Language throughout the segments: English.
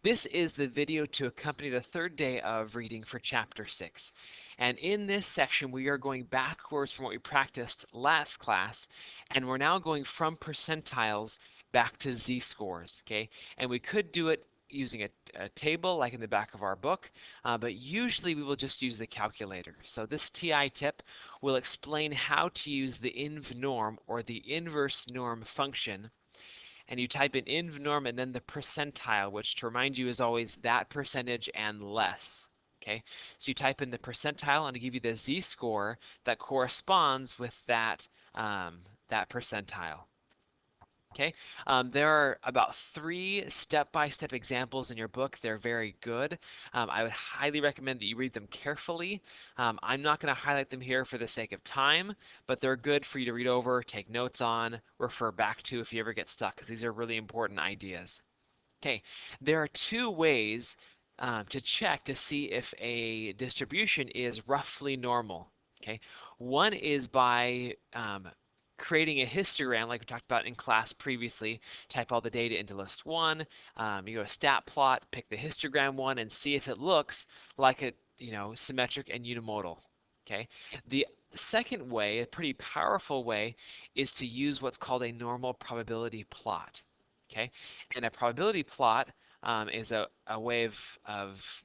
This is the video to accompany the third day of reading for Chapter 6. And in this section, we are going backwards from what we practiced last class, and we're now going from percentiles back to z-scores, okay? And we could do it using a table like in the back of our book, but usually we will just use the calculator. So this TI tip will explain how to use the inv norm or the inverse norm function, and you type in inv norm and then the percentile, which to remind you is always that percentage and less. Okay, so you type in the percentile and it'll give you the z-score that corresponds with that percentile. Okay, there are about 3 step-by-step examples in your book. They're very good. I would highly recommend that you read them carefully. I'm not going to highlight them here for the sake of time, but they're good for you to read over, take notes on, refer back to if you ever get stuck, because these are really important ideas. Okay, there are 2 ways to check to see if a distribution is roughly normal. Okay, one is by creating a histogram like we talked about in class previously. Type all the data into list 1, you go to stat plot, pick the histogram one, and see if it looks like a symmetric and unimodal. Okay, the second way, a pretty powerful way, is to use what's called a normal probability plot. Okay, and a probability plot is a way of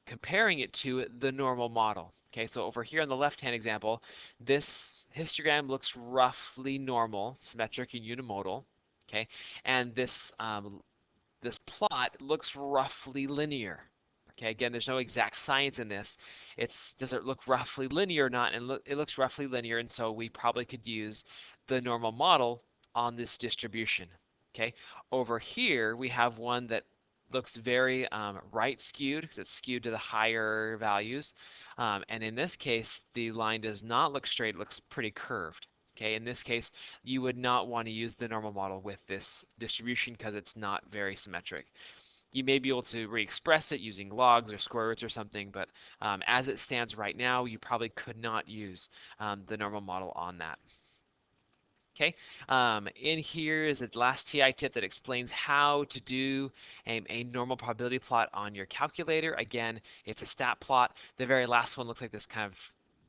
comparing it to the normal model. Okay, so over here on the left-hand example, this histogram looks roughly normal, symmetric and unimodal. Okay, and this plot looks roughly linear. Okay, again, there's no exact science in this. Does it look roughly linear or not? And it looks roughly linear, and so we probably could use the normal model on this distribution. Okay, over here we have one that looks very right skewed because it's skewed to the higher values. And in this case, the line does not look straight, it looks pretty curved. Okay, in this case, you would not want to use the normal model with this distribution because it's not very symmetric. You may be able to re-express it using logs or square roots or something, but as it stands right now, you probably could not use the normal model on that. Okay, in here is the last TI tip that explains how to do a normal probability plot on your calculator. Again, it's a stat plot. The very last one looks like this kind of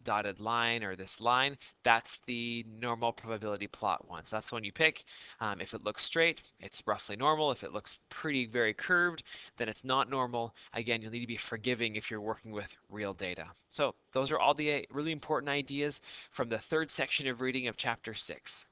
dotted line or this line. That's the normal probability plot one. So that's the one you pick. If it looks straight, it's roughly normal. If it looks very curved, then it's not normal. Again, you'll need to be forgiving if you're working with real data. So those are all the really important ideas from the third section of reading of chapter 6.